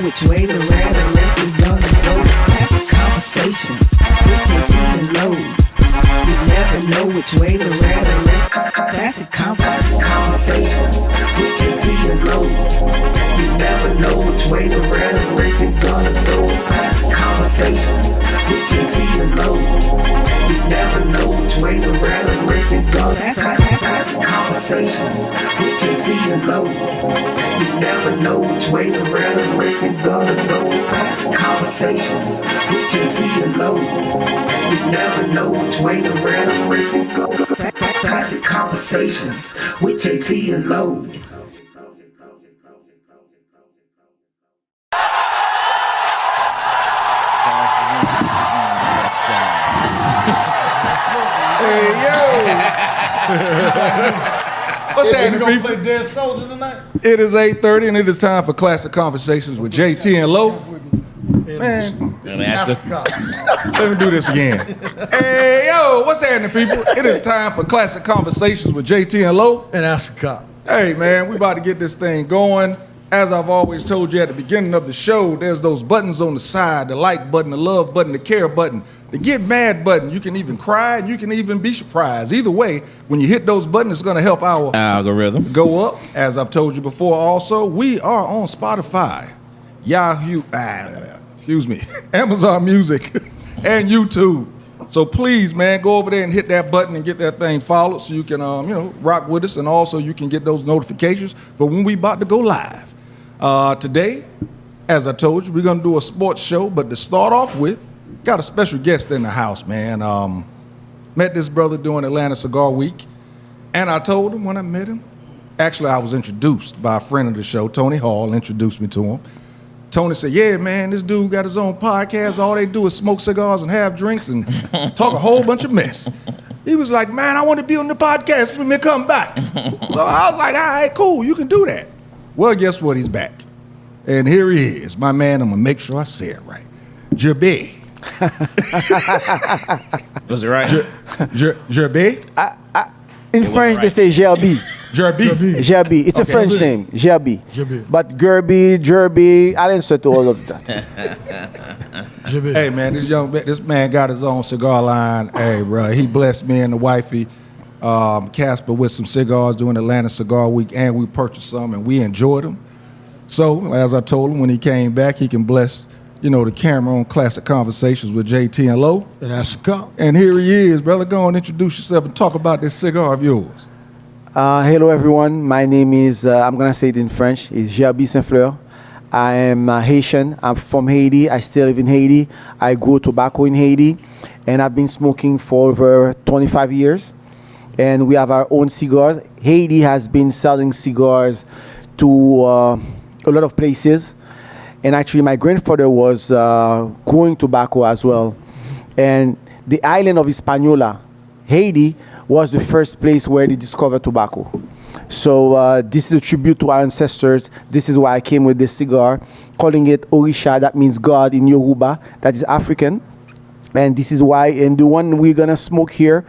Which way the rhetoric is gonna go? Classic conversations with JT and Low. You never know which way the rhetoric. Classic conversations with JT and Low. You never know which way the rhetoric is gonna go. Classic conversations with JT and Low. You never know which way the rhetoric is gonna go. Classic conversations with JT and Low. You never know which way the rhetoric is gonna go. It's classic conversations with JT and Low. You never know which way the rhetoric is gonna go. Classic conversations with JT and Low. Hey, yo! What's happening, people? Play Dead Soldier tonight? It is 8:30 and it is time for Classic Conversations with JT and Low. Man, let me do this again. Hey, yo, what's happening, people? It is time for Classic Conversations with JT and Low. And ask a cop. Hey, man, we about to get this thing going. As I've always told you at the beginning of the show, there's those buttons on the side, the like button, the love button, the care button, the get mad button. You can even cry and you can even be surprised. Either way, when you hit those buttons, it's going to help our algorithm go up. As I've told you before also, we are on Spotify, Yahoo, Amazon Music, and YouTube. So please, man, go over there and hit that button and get that thing followed so you can, rock with us. And also you can get those notifications for when we about to go live. Today, as I told you, we're going to do a sports show, but to start off with, got a special guest in the house, man. Met this brother during Atlanta Cigar Week, and I told him when I met him, actually I was introduced by a friend of the show, Tony Hall, introduced me to him. Tony said, yeah, man, this dude got his own podcast. All they do is smoke cigars and have drinks and talk a whole bunch of mess. He was like, man, I want to be on the podcast when they come back. So I was like, all right, cool, you can do that. Well, guess what? He's back. And here he is. My man, I'm going to make sure I say it right. Gerby. Was it right? Gerby? In French, right. they say Gerby. Gerby. Gerby. It's a French name. Gerby. But Gerby, I'll answer to all of that. Hey, man, this man got his own cigar line. Hey, bro, he blessed me and the wifey, Casper, with some cigars during Atlanta Cigar Week, and we purchased some, and we enjoyed them. So, as I told him, when he came back, he can bless, the camera on Classic Conversations with JT and Low. And ask a cop. And here he is, brother. Go and introduce yourself and talk about this cigar of yours. Hello, everyone. My name is, I'm going to say it in French, it's Gerby Fleur. I am Haitian. I'm from Haiti. I still live in Haiti. I grow tobacco in Haiti, and I've been smoking for over 25 years. And we have our own cigars. Haiti has been selling cigars to a lot of places. And actually, my grandfather was growing tobacco as well. And the island of Hispaniola, Haiti, was the first place where they discovered tobacco. So this is a tribute to our ancestors. This is why I came with this cigar, calling it Orisha, that means God in Yoruba, that is African. And this is why, and the one we're gonna smoke here,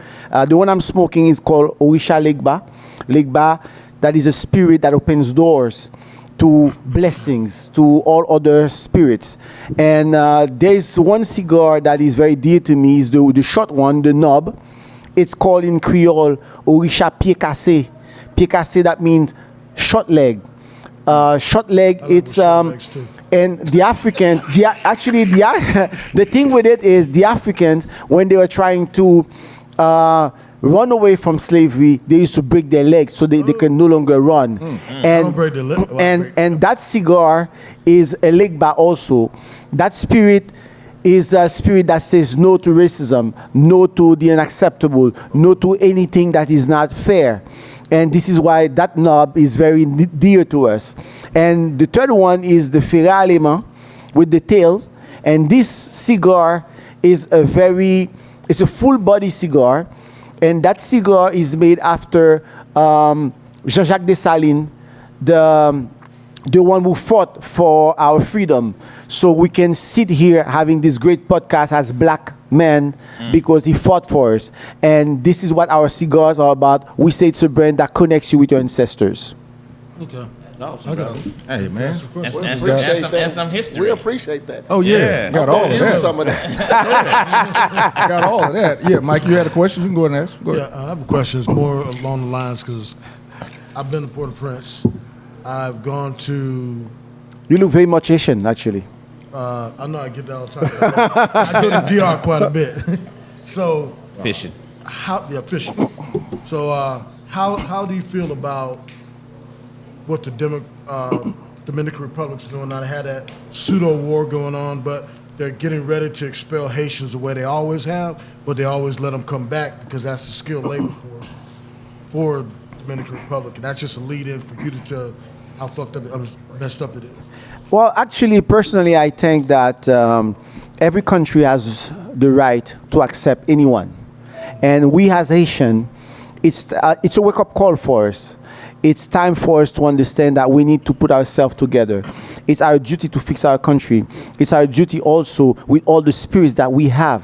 the one I'm smoking is called Orisha Legba. Legba, that is a spirit that opens doors to blessings, to all other spirits. And there's one cigar that is very dear to me, is the short one, the knob. It's called in Creole, Orisha Pied Cassé. Pied Cassé, that means short leg. Short leg, it's, and the African, the thing with it is the Africans, when they were trying to run away from slavery, they used to break their legs so they can no longer run. And that cigar is a legba also. That spirit is a spirit that says no to racism, no to the unacceptable, no to anything that is not fair. And this is why that knob is very dear to us. And the third one is the Ferré Allemand with the tail. And this cigar is it's a full body cigar. And that cigar is made after Jean-Jacques Dessalines, the one who fought for our freedom. So we can sit here having this great podcast as black men because he fought for us. And this is what our cigars are about. We say it's a brand that connects you with your ancestors. Okay. awesome, I got brother. Hey, man. And appreciate some, that. and some history. We appreciate that. Oh, yeah. Got all of Use that. some of that. Got all of that. Yeah, Mike, you had a question? You can go ahead and ask. Go Yeah, ahead. I have a question. It's more along the lines because I've been to Port-au-Prince. I've gone to. You look very much Haitian, actually. I know I get that all the time. I go to DR quite a bit. So Fishing. fishing. So how do you feel about what the Dominican Republic's doing now? They had that pseudo war going on, but they're getting ready to expel Haitians the way they always have, but they always let them come back because that's the skilled labor force for the Dominican Republic, and that's just a lead-in for you to tell how fucked up, messed up it is. Well, actually, personally, I think that every country has the right to accept anyone. And we as Haitian, it's a wake-up call for us. It's time for us to understand that we need to put ourselves together. It's our duty to fix our country. It's our duty also, with all the spirits that we have,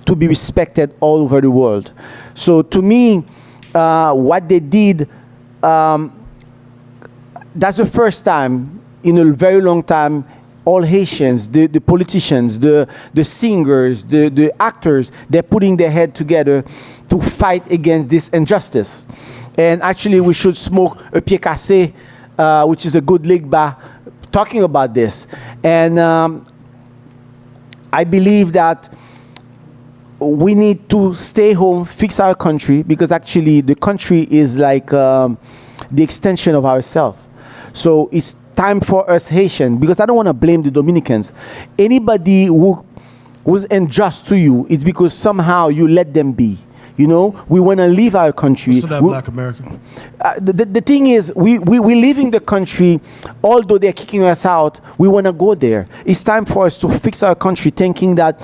to be respected all over the world. So to me, what they did, that's the first time in a very long time, all Haitians, the politicians, the singers, the actors, they're putting their head together to fight against this injustice. And actually, we should smoke a pied cassé, which is a good lick bar, talking about this. And I believe that we need to stay home, fix our country, because actually the country is like the extension of ourselves. So it's time for us Haitian, because I don't want to blame the Dominicans. Anybody who was unjust to you, it's because somehow you let them be. You know, we want to leave our country. So that Black American. The thing is, we leaving the country, although they're kicking us out, we want to go there. It's time for us to fix our country, thinking that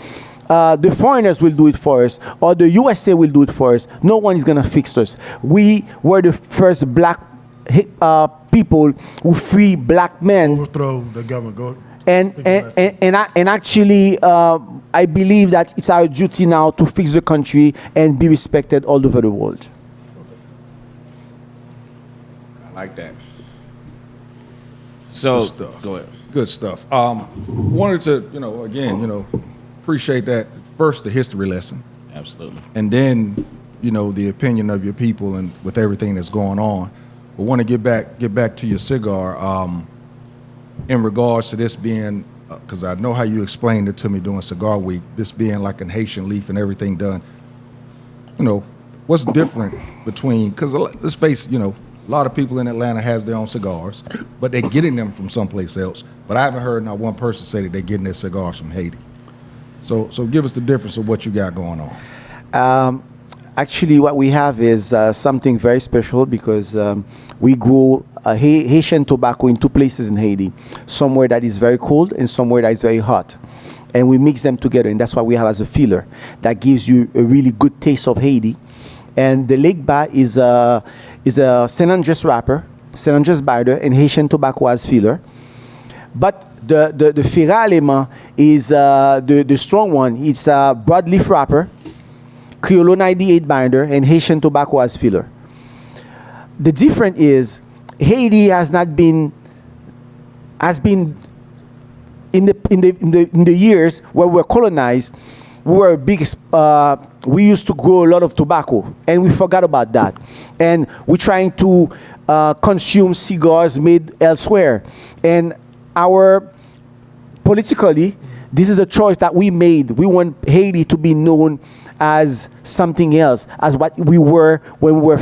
the foreigners will do it for us, or the USA will do it for us. No one is going to fix us. We were the first black people who free black men. Overthrow the government. Go. And actually, I believe that it's our duty now to fix the country and be respected all over the world. I like that. So, Good stuff. go ahead. Good stuff. Wanted to, again, appreciate that. First, the history lesson, Absolutely. and then, the opinion of your people and with everything that's going on. But want to get back to your cigar. In regards to this being, because I know how you explained it to me during Cigar Week, this being like an Haitian leaf and everything done, what's different between, because let's face it, a lot of people in Atlanta has their own cigars, but they're getting them from someplace else. But I haven't heard not one person say that they're getting their cigars from Haiti. So give us the difference of what you got going on. Actually, what we have is something very special, because we grow Haitian tobacco in two places in Haiti, somewhere that is very cold and somewhere that is very hot. And we mix them together, and that's what we have as a filler that gives you a really good taste of Haiti. And the Lake Ba is a San Andres wrapper, San Andres binder, and Haitian tobacco as filler. But the Ferra Alema is the strong one. It's a broadleaf wrapper, Criollo 98 binder, and Haitian tobacco as filler. The difference is Haiti has been in the years where we were colonized. We were big. We used to grow a lot of tobacco, and we forgot about that. And we're trying to consume cigars made elsewhere. And politically, this is a choice that we made. We want Haiti to be known as something else, as what we were when we were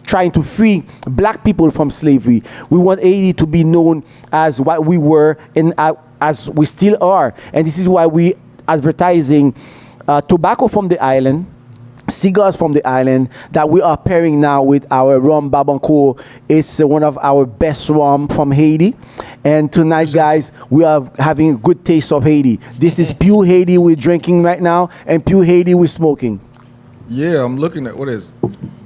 trying to free black people from slavery. We want Haiti to be known as what we were and as we still are. And this is why we advertising tobacco from the island, cigars from the island, that we are pairing now with our rum Babanco. It's one of our best rum from Haiti. And tonight, guys, we are having a good taste of Haiti. This is pure Haiti we're drinking right now, and pure Haiti we're smoking. Yeah, I'm looking at what is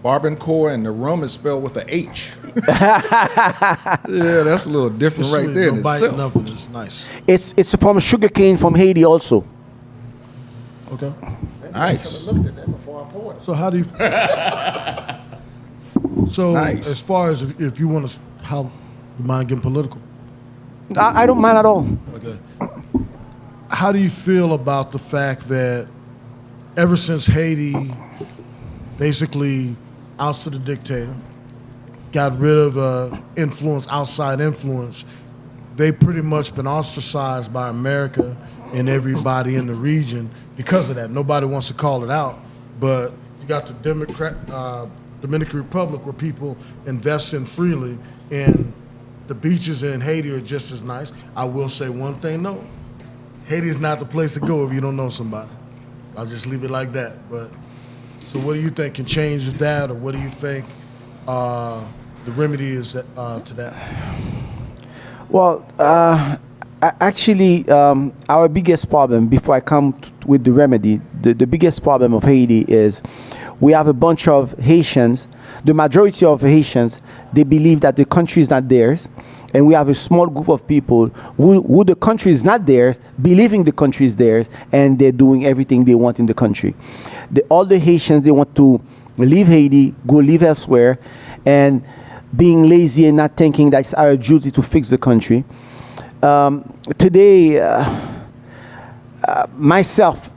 Barbancourt, and the rum is spelled with an H. Yeah, that's a little different right there in No bite, itself. nothing. It's nice. It's from sugarcane from Haiti also. Okay. Nice. Looked at that before I poured it. So how do you? So Nice. as far as if you want to, how you mind getting political? I don't mind at all. Okay. How do you feel about the fact that ever since Haiti basically ousted the dictator, got rid of influence, outside influence, they pretty much been ostracized by America and everybody in the region because of that. Nobody wants to call it out, but you got the Dominican Republic where people invest in freely, and the beaches in Haiti are just as nice. I will say one thing though, Haiti is not the place to go if you don't know somebody. I'll just leave it like that. But so what do you think can change with that, or what do you think the remedy is to that? Well, actually, our biggest problem, before I come with the remedy, the biggest problem of Haiti is we have a bunch of Haitians. The majority of Haitians, they believe that the country is not theirs. And we have a small group of people who the country is not theirs, believing the country is theirs, and they're doing everything they want in the country. All the Haitians, they want to leave Haiti, go live elsewhere, and being lazy and not thinking that it's our duty to fix the country. Today, myself,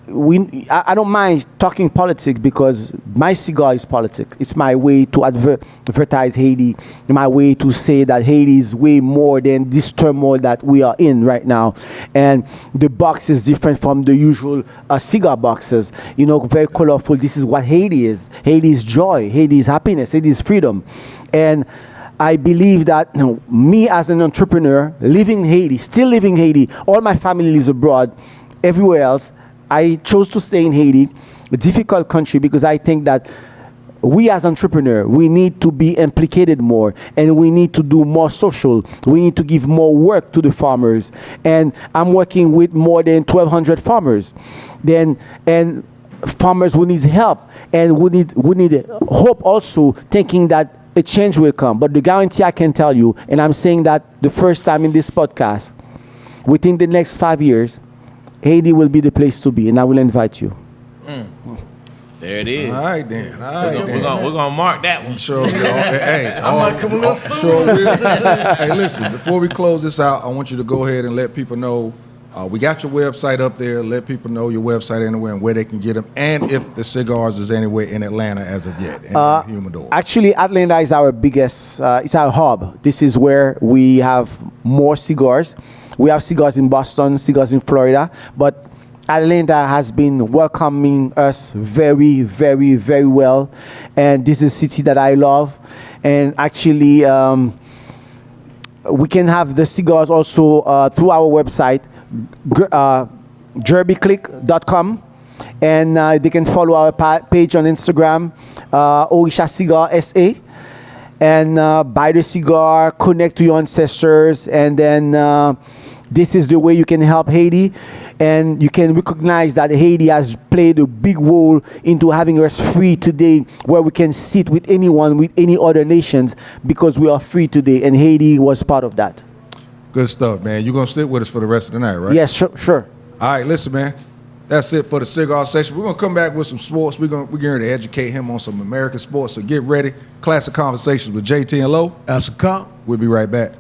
I don't mind talking politics because my cigar is politics. It's my way to advertise Haiti, my way to say that Haiti is way more than this turmoil that we are in right now. And the box is different from the usual cigar boxes. You know, very colorful. This is what Haiti is. Haiti is joy. Haiti is happiness. Haiti is freedom. And I believe that me as an entrepreneur, living in Haiti, still living in Haiti, all my family lives abroad, everywhere else, I chose to stay in Haiti, a difficult country, because I think that we as entrepreneurs, we need to be implicated more, and we need to do more social. We need to give more work to the farmers. And I'm working with more than 1,200 farmers. And farmers who need help, and who need hope also, thinking that a change will come. But the guarantee I can tell you, and I'm saying that the first time in this podcast, within the next 5 years, Haiti will be the place to be, and I will invite you. There it is. All right, then. All right, We're gonna mark that one. Sure. Hey, I might come a little soon. sure will. Hey, listen, before we close this out, I want you to go ahead and let people know, we got your website up there. Let people know your website anywhere and where they can get them, and if the Cigars is anywhere in Atlanta as of yet, in the humidor. Actually, Atlanta is our biggest, it's our hub. This is where we have more cigars. We have cigars in Boston, cigars in Florida, but Atlanta has been welcoming us very, very, very well. And this is a city that I love. And actually, we can have the cigars also through our website, GerbyClick.com. And they can follow our page on Instagram, Orisha Cigar SA. And buy the cigar, connect to your ancestors, and then this is the way you can help Haiti, and you can recognize that Haiti has played a big role into having us free today, where we can sit with anyone, with any other nations, because we are free today, and Haiti was part of that. Good stuff, man. You're going to sit with us for the rest of the night, right? Yes, sure. All right, listen, man. That's it for the cigar session. We're going to come back with some sports. We're going to educate him on some American sports, so get ready. Classic Conversations with JT and Low. As a cop. We'll be right back.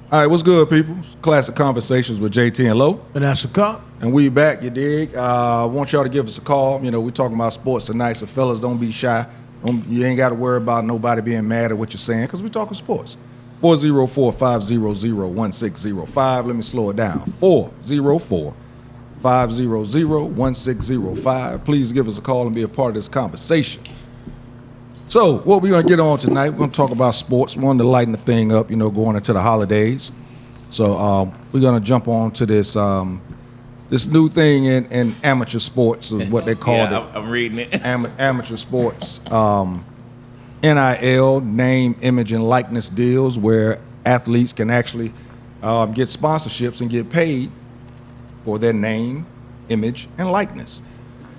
All right, what's good, people? Classic Conversations with JT and Low. And as a cop. And we back, you dig? I want y'all to give us a call. You know, we're talking about sports tonight, so fellas, don't be shy. You ain't got to worry about nobody being mad at what you're saying, because we're talking sports. 404-500-1605. Let me slow it down. 404-500-1605. Please give us a call and be a part of this conversation. So, what we're going to get on tonight, we're going to talk about sports. We wanted to lighten the thing up, you know, going into the holidays. So, we're going to jump on to this this new thing in amateur sports, is what they call it. I'm reading it. Amateur sports. NIL, name, image, and likeness deals where athletes can actually get sponsorships and get paid for their name, image, and likeness.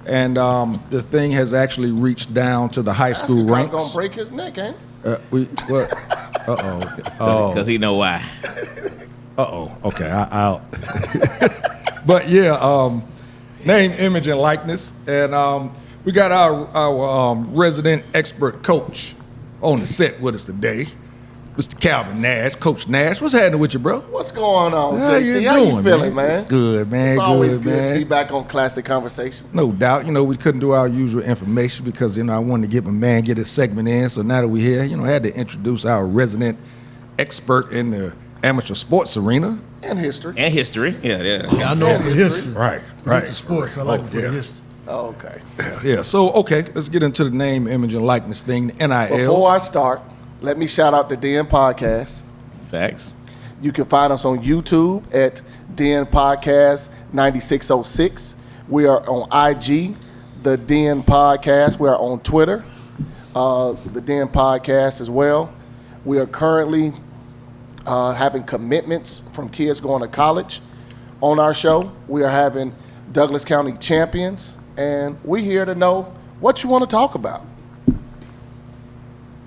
And the thing has actually reached down to the high school ranks. Gonna break his neck, ain't? Because he know why. Okay, I'll. But yeah, name, image, and likeness, and we got our resident expert coach on the set with us today, Mr. Calvin Nash, Coach Nash. What's happening with you, bro? What's going on, How JT? you How doing, you feeling, man? Good, man. It's always good man. to be back on Classic Conversation. No doubt. We couldn't do our usual information because, I wanted to get my man get his segment in. So now that we're here, I had to introduce our resident expert in the amateur sports arena. And history. And history. Yeah. I know it for history. Right, Not the sports. I like it for the history. Oh, okay. Yeah, so, okay, let's get into the name, image, and likeness thing, the NIL. Before I start, let me shout out the DN Podcast. Facts. You can find us on YouTube at DN Podcast 9606. We are on IG, the DN Podcast. We are on Twitter, the DN Podcast as well. We are currently having commitments from kids going to college on our show. We are having Douglas County champions, and we're here to know what you want to talk about.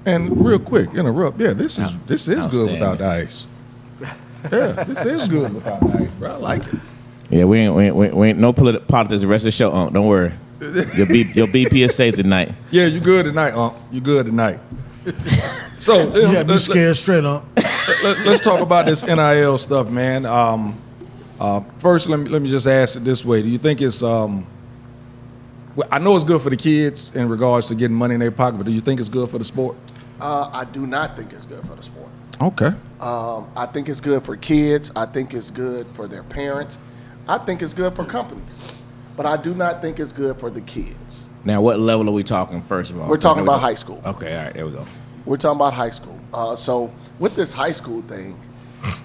And real quick, interrupt. Yeah, this is good without the ice. Yeah, this is good without the ice, bro. I like it. Yeah, we ain't no politics the rest of the show. Don't worry. Your BP is safe tonight. Yeah, you good tonight, You good tonight. So You got me scared straight on. let's talk about this NIL stuff, man. First, let me just ask it this way: do you think it's I know it's good for the kids in regards to getting money in their pocket, but do you think it's good for the sport? I do not think it's good for the sport. Okay. I think it's good for kids. I think it's good for their parents. I think it's good for companies. But I do not think it's good for the kids. Now, what level are we talking, first of all? We're talking about high school. Okay, all right, there we go. We're talking about high school. So with this high school thing,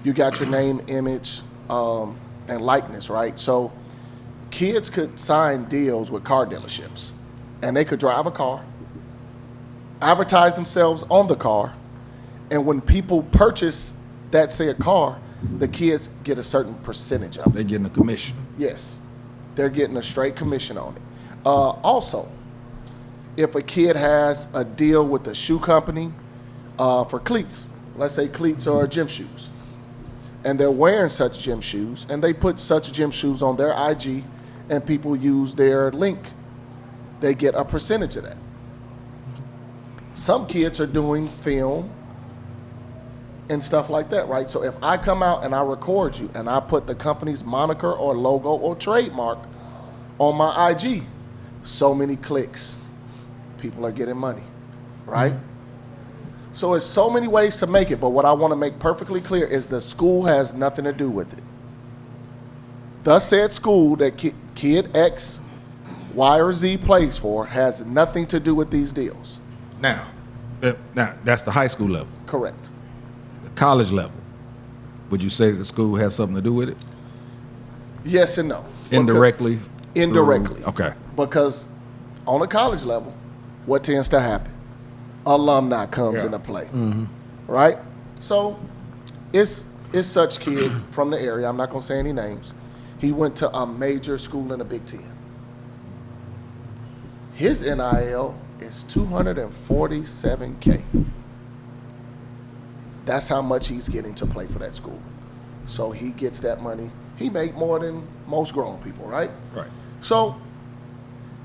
you got your name, image, and likeness, right? So kids could sign deals with car dealerships, and they could drive a car, advertise themselves on the car, and when people purchase that said car, the kids get a certain percentage of it. They're getting a commission. Yes, they're getting a straight commission on it. Also, if a kid has a deal with a shoe company for cleats, let's say cleats or gym shoes, and they're wearing such gym shoes, and they put such gym shoes on their IG, and people use their link, they get a percentage of that. Some kids are doing film and stuff like that, right? So if I come out and I record you and I put the company's moniker or logo or trademark on my IG, so many clicks, people are getting money, right? So it's so many ways to make it, but what I want to make perfectly clear is the school has nothing to do with it. The said school that kid X, Y, or Z plays for has nothing to do with these deals. Now that's the high school level. Correct. The college level. Would you say that the school has something to do with it? Yes and no. Indirectly? Indirectly. Okay. Because on a college level, what tends to happen? Alumni comes Yeah. into play, right? So it's such kid from the area. I'm not gonna say any names. He went to a major school in the Big Ten. His NIL is $247K. That's how much he's getting to play for that school. So he gets that money. He make more than most grown people, right? Right. So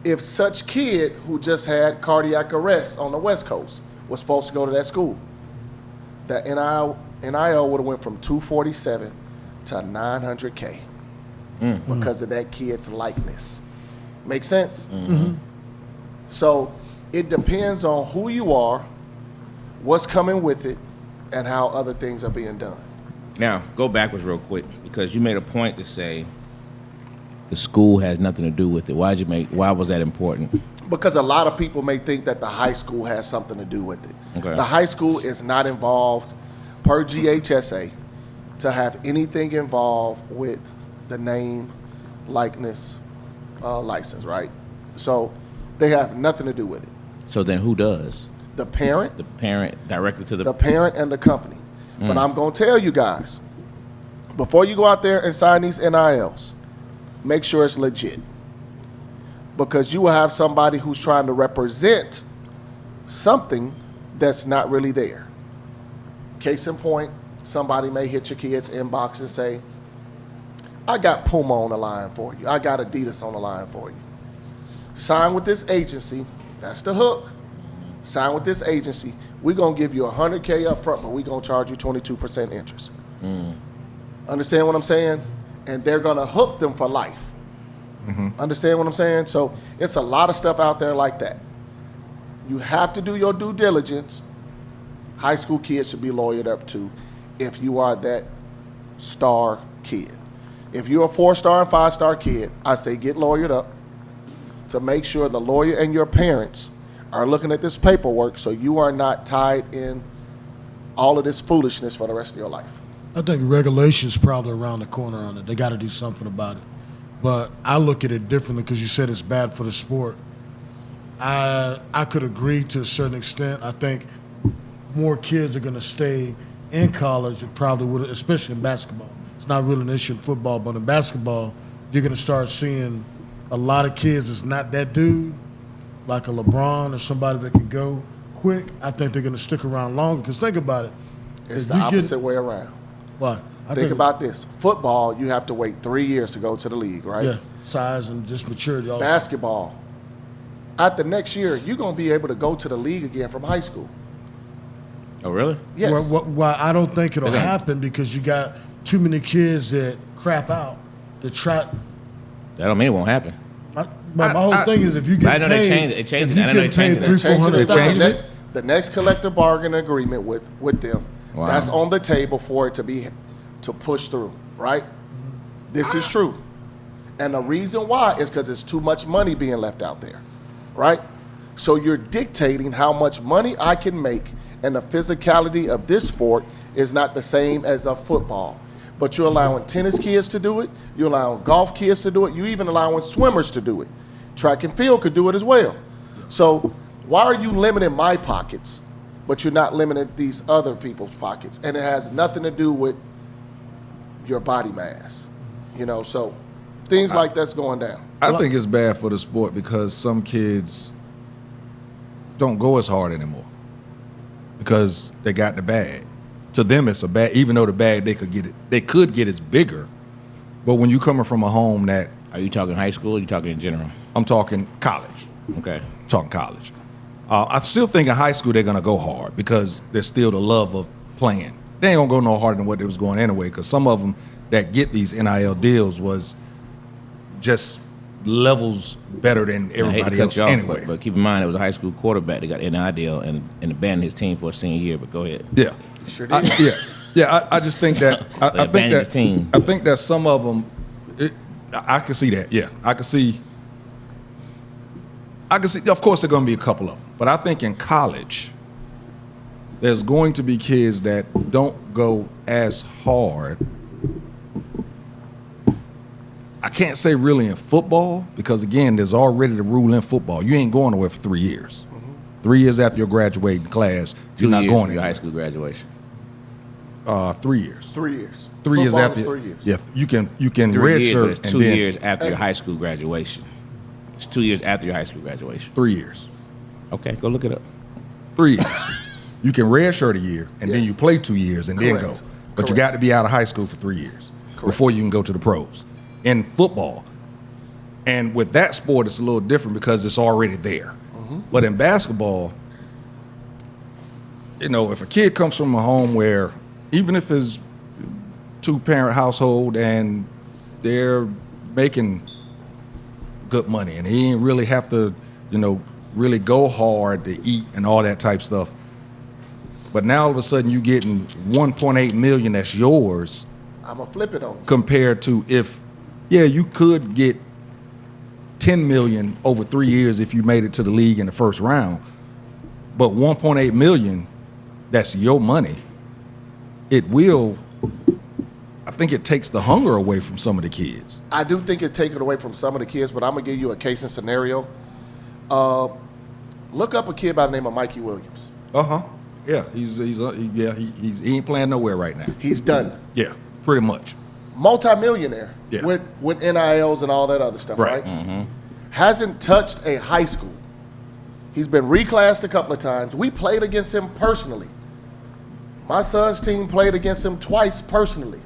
if such kid who just had cardiac arrest on the West Coast was supposed to go to that school, the NIL would have went from 247 to 900K because of that kid's likeness. Make sense? So it depends on who you are, what's coming with it, and how other things are being done. Now, go backwards real quick, because you made a point to say the school has nothing to do with it. Why was that important? Because a lot of people may think that the high school has something to do with it. Okay. The high school is not involved, per GHSA, to have anything involved with the name, likeness, license, right? So they have nothing to do with it. So then who does? The parent. The parent directly to The parent and the company. But I'm going to tell you guys, before you go out there and sign these NILs, make sure it's legit. Because you will have somebody who's trying to represent something that's not really there. Case in point, somebody may hit your kid's inbox and say, I got Puma on the line for you. I got Adidas on the line for you. Sign with this agency. That's the hook. Sign with this agency. We're going to give you $100K up front, but we're going to charge you 22% interest. Understand what I'm saying? And they're going to hook them for life. Understand what I'm saying? So it's a lot of stuff out there like that. You have to do your due diligence. High school kids should be lawyered up too if you are that star kid. If you're a 4-star and 5-star kid, I say get lawyered up to make sure the lawyer and your parents are looking at this paperwork so you are not tied in all of this foolishness for the rest of your life. I think regulation's probably around the corner on it. They got to do something about it. But I look at it differently because you said it's bad for the sport. I could agree to a certain extent. I think more kids are going to stay in college. It probably would, especially in basketball. It's not really an issue in football, but in basketball, you're going to start seeing a lot of kids that's not that dude, like a LeBron or somebody that can go quick. I think they're going to stick around longer. Because think about it. It's the opposite way around. What? Think about this. Football, you have to wait 3 years to go to the league, right? Yeah, size and just maturity also. Basketball, at the next year, you're going to be able to go to the league again from high school. Oh, really? Yes. Well, I don't think it'll happen because you got too many kids that crap out. That try. That don't mean it won't happen. But my whole thing is if you get I know paid, they changed it. It changed if it. you I know get they paid changed it. $300,000-$400,000. The next collective bargaining agreement with them, Wow. that's on the table for it to push through, right? This is true. And the reason why is because it's too much money being left out there, right? So you're dictating how much money I can make, and the physicality of this sport is not the same as a football. But you're allowing tennis kids to do it, you're allowing golf kids to do it, you even allowing swimmers to do it. Track and field could do it as well. So why are you limiting my pockets, but you're not limiting these other people's pockets? And it has nothing to do with your body mass, so things like that's going down. I think it's bad for the sport because some kids don't go as hard anymore because they got the bag. To them, it's a bag, even though the bag they could get is bigger. But when you coming from a home that, Are you talking high school or are you talking in general? I'm talking college, Okay. talking college. I still think in high school they're gonna go hard because there's still the love of playing. They ain't gonna go no harder than what they was going anyway, because some of them that get these NIL deals was just levels better than I hate everybody to cut else you off, anyway. but keep in mind it was a high school quarterback that got an NIL deal and abandoned his team for a senior year. But go ahead. Yeah, Sure did. I just think that I think abandoned his that team. I think that some of them, I can see that. Yeah, I can see. Of course, there are going to be a couple of them, but I think in college, there's going to be kids that don't go as hard. I can't say really in football because, again, there's already the rule in football. You ain't going away for 3 years. 3 years after your graduating class, you're not going for your anywhere. high school graduation. 3 years. 3 years. 3 years Football after. is 3 years. Yeah, you can It's 3 red years, shirt but it's and 2 then years after your high school graduation. It's 2 years after your high school graduation. 3 years. Okay, go look it up. 3 years. You can red shirt a year and then Yes. you play 2 years and then go. Correct. But you Correct. got to be out of high school for 3 years before you can go to the pros. In football, and with that sport, it's a little different because it's already there. But in basketball, if a kid comes from a home where, even if it's 2-parent household and they're making good money and he ain't really have to, really go hard to eat and all that type stuff. But now all of a sudden you getting 1.8 million that's yours I'm going to flip it on you. compared to you could get 10 million over 3 years if you made it to the league in the first round. But 1.8 million, that's your money. I think it takes the hunger away from some of the kids. I do think it takes it away from some of the kids, but I'm going to give you a case and scenario. Look up a kid by the name of Mikey Williams. Yeah, he ain't playing nowhere right now. He's done. Yeah, pretty much. Multi-millionaire Yeah. with NILs and all that other stuff, right? Hasn't touched a high school. He's been reclassed a couple of times. We played against him personally. My son's team played against him twice personally.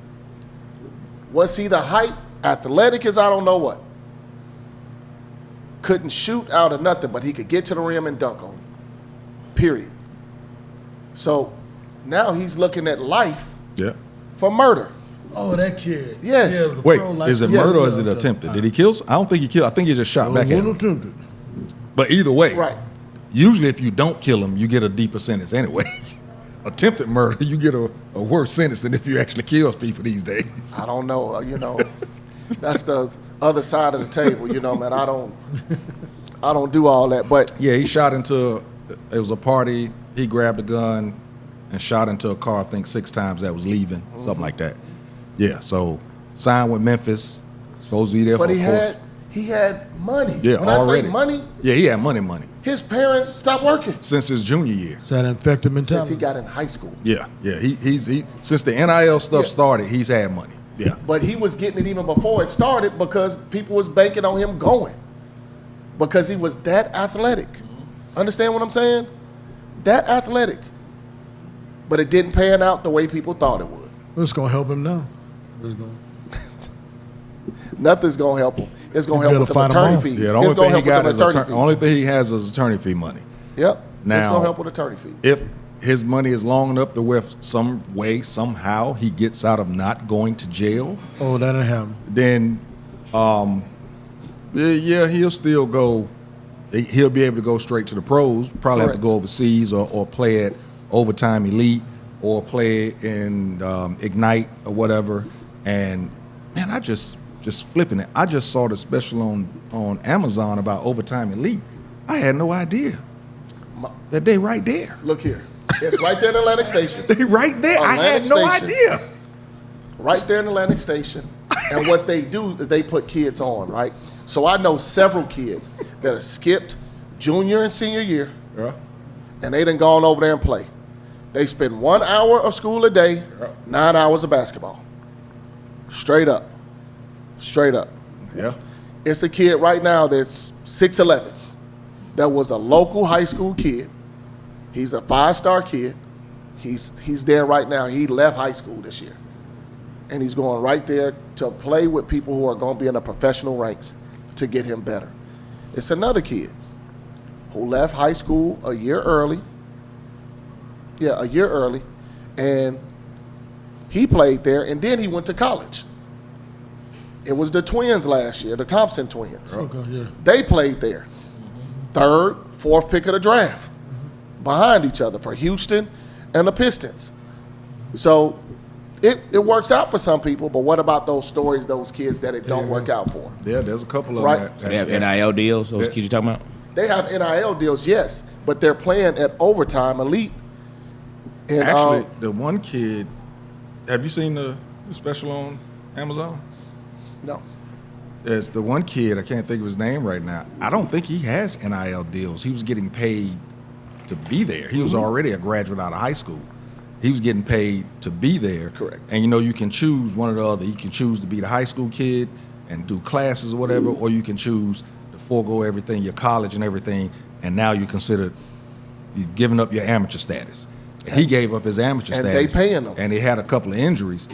Was he the height? Athletic as I don't know what. Couldn't shoot out of nothing, but he could get to the rim and dunk on you. Period. So now he's looking at life Yeah. for murder. Oh, that kid. Yes. Yeah, the Wait, pro life- is it Yes. murder or is it attempted? Did he kill? I don't think he killed. I think he just shot back at One him. attempted. But either way, Right. usually if you don't kill him, you get a deeper sentence anyway. Attempted murder, you get a worse sentence than if you actually kill people these days. I don't know, that's the other side of the table, man. I don't do all that, but Yeah, he shot into. It was a party. He grabbed a gun and shot into a car. I think 6 times that was leaving, something like that. Yeah. So signed with Memphis. Supposed to be there but for a course. he had money. Yeah, when already. I say money, Yeah, he had money his parents stopped working since his junior year. Is that infected since mentality? he got in high school. Yeah. He since the NIL stuff Yeah. started, he's had money. Yeah. But he was getting it even before it started because people was banking on him going because he was that athletic. Understand what I'm saying? That athletic. But it didn't pan out the way people thought it would. It's going to help him now. It's gonna- Nothing's going to help him. It's going to You help with better the fight 'em attorney off. fees. Yeah. The It's only going thing to he help got with is the attorney fees. only thing he has is attorney fee money. Yep. It's Now- going to help with attorney fees. If his money is long enough to where some way, somehow, he gets out of not going to jail, Oh, that didn't happen. then yeah, he'll still go. He'll be able to go straight to the pros. Probably have to Correct. go overseas or play at Overtime Elite or play in Ignite or whatever. And man, I just flipping it. I just saw the special on Amazon about Overtime Elite. I had no idea that they right there. Look here. It's right there in Atlantic Station. They right there. I had Atlantic no Station. idea. Right there in Atlantic Station. And what they do is they put kids on, right? So I know several kids that have skipped junior and senior year, Yeah. and they done gone over there and play. They spend 1 hour of school a day, 9 hours of basketball. Straight up. Straight up. Yeah. It's a kid right now that's 6'11". That was a local high school kid. He's a 5-star kid. He's there right now. He left high school this year. And he's going right there to play with people who are going to be in the professional ranks to get him better. It's another kid who left high school a year early. Yeah, a year early. And he played there, and then he went to college. It was the twins last year, the Thompson twins. Okay, yeah. They played there. 3rd, 4th pick of the draft. Behind each other for Houston and the Pistons. So it works out for some people, but what about those stories, those kids that it don't work out for? Yeah, there's a couple of Right. them. They have NIL deals, those kids you talking about? They have NIL deals, yes, but they're playing at Overtime Elite. And, Actually, the one kid, have you seen the special on Amazon? no. There's the one kid, I can't think of his name right now. I don't think he has NIL deals. He was getting paid to be there. He was already a graduate out of high school. He was getting paid to be there. Correct. And you can choose one or the other. You can choose to be the high school kid and do classes or whatever, or you can choose to forego everything, your college and everything, and now you consider you giving up your amateur status. And he gave up his amateur And they status. paying him. And he had a couple of injuries.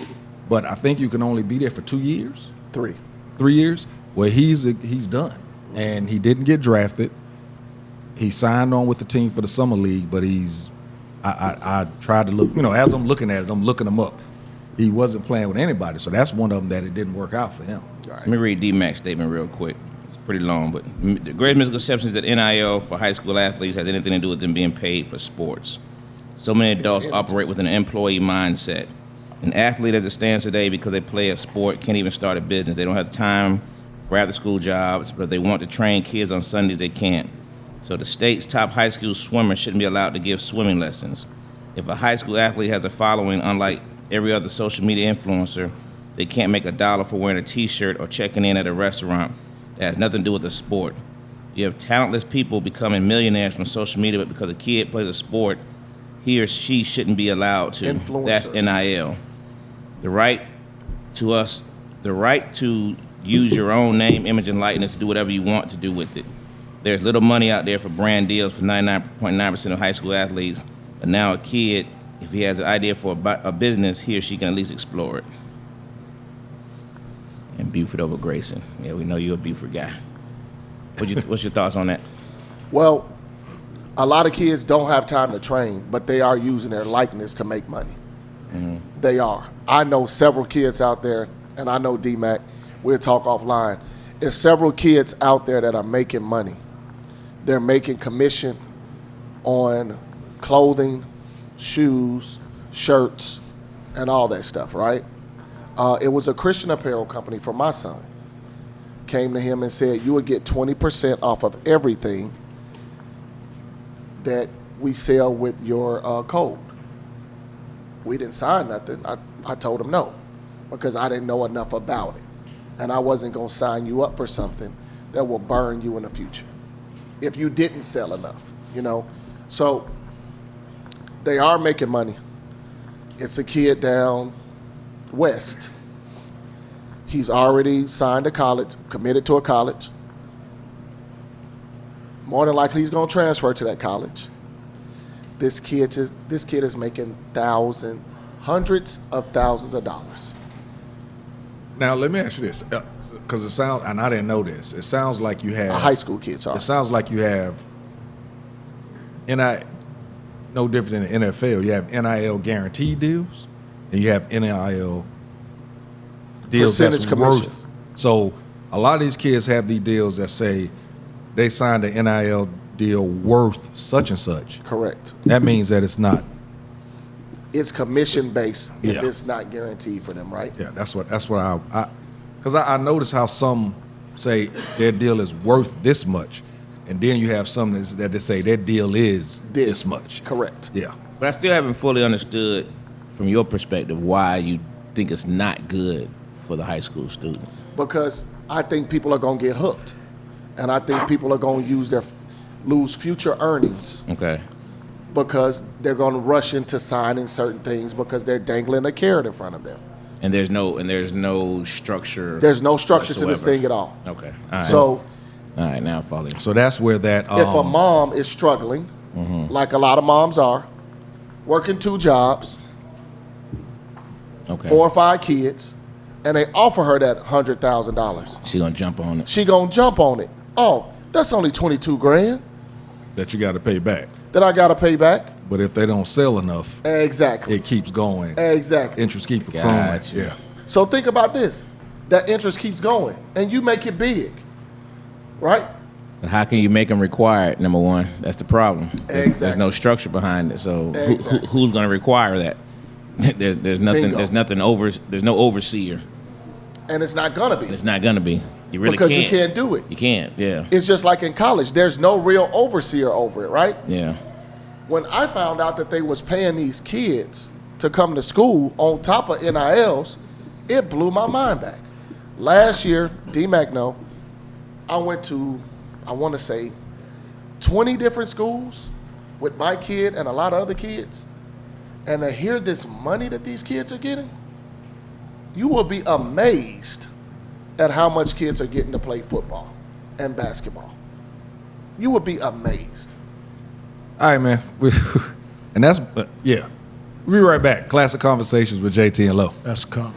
But I think you can only be there for 2 years. 3. 3 years. Well, he's done, and he didn't get drafted. He signed on with the team for the summer league, but I tried to look. As I'm looking at it, I'm looking him up. He wasn't playing with anybody, so that's one of them that it didn't work out for him. Let me read D-Mac's statement real quick. It's pretty long, but the greatest misconception is that NIL for high school athletes has anything to do with them being paid for sports. So many adults operate with an employee mindset. An athlete as it stands today, because they play a sport, can't even start a business. They don't have time for after-school jobs, but if they want to train kids on Sundays, they can't. So the state's top high school swimmer shouldn't be allowed to give swimming lessons. If a high school athlete has a following, unlike every other social media influencer, they can't make $1 for wearing a T-shirt or checking in at a restaurant. That has nothing to do with the sport. You have talentless people becoming millionaires from social media, but because a kid plays a sport, he or she shouldn't be allowed to. That's Influencers. NIL. The right to use your own name, image, and likeness to do whatever you want to do with it. There's little money out there for brand deals for 99.9% of high school athletes, but now a kid, if he has an idea for a business, he or she can at least explore it. And Buford over Grayson. Yeah, we know you're a Buford guy. What's your thoughts on that? Well, a lot of kids don't have time to train, but they are using their likeness to make money. They are. I know several kids out there, and I know D-Mac, we'll talk offline. There's several kids out there that are making money. They're making commission on clothing, shoes, shirts, and all that stuff, right? It was a Christian apparel company for my son. Came to him and said, you would get 20% off of everything that we sell with your code. We didn't sign nothing. I told him no, because I didn't know enough about it. And I wasn't going to sign you up for something that will burn you in the future if you didn't sell enough, you know? So they are making money. It's a kid down west. He's already signed a college, committed to a college. More than likely, he's going to transfer to that college. This kid is making hundreds of thousands of dollars. Now, let me ask you this, because it sounds, and I didn't know this, it sounds like you have... A high school kid, sorry. It sounds like you have, no different than the NFL, you have NIL guaranteed deals, and you have NIL deals Percentage that's commissions. worth. So a lot of these kids have these deals that say they signed an NIL deal worth such and such. Correct. That means that it's not. It's commission-based if Yeah. it's not guaranteed for them, right? Yeah, that's what because I notice how some say their deal is worth this much, and then you have some that they say their deal is this much. Correct. Yeah. But I still haven't fully understood, from your perspective, why you think it's not good for the high school student. Because I think people are going to get hooked. And I think people are going to lose future earnings Okay. because they're going to rush into signing certain things because they're dangling a carrot in front of them. And there's no structure. There's no structure to this whatsoever. thing at all. Okay. All right. So All right, now I'm following. So that's where that. if a mom is struggling, like a lot of moms are, working 2 jobs, Okay. 4 or 5 kids, and they offer her that $100,000, She gonna jump on it. she going to jump on it. Oh, that's only 22 grand that you got to pay back. that I got to pay back. But if they don't sell enough, Exactly. it keeps going. Exactly. Interest keeps accruing. Gotcha. Yeah. So think about this. That interest keeps going, and you make it big, right? But how can you make them required? Number one, that's the problem. There's Exactly. no structure behind it. So Exactly. who's gonna require that? There's nothing. Bingo. There's nothing over. There's no overseer. And it's not going to be It's not gonna be. You really because can't. you can't do it. You can't. Yeah. It's just like in college. There's no real overseer over it, right? Yeah. When I found out that they was paying these kids to come to school on top of NILs, it blew my mind back. Last year, D-Mac know, I went to, I want to say, 20 different schools with my kid and a lot of other kids. And to hear this money that these kids are getting, you will be amazed at how much kids are getting to play football and basketball. You would be amazed. All right, man. And that's, yeah. We'll be right back. Classic Conversations with JT and Lo. That's come.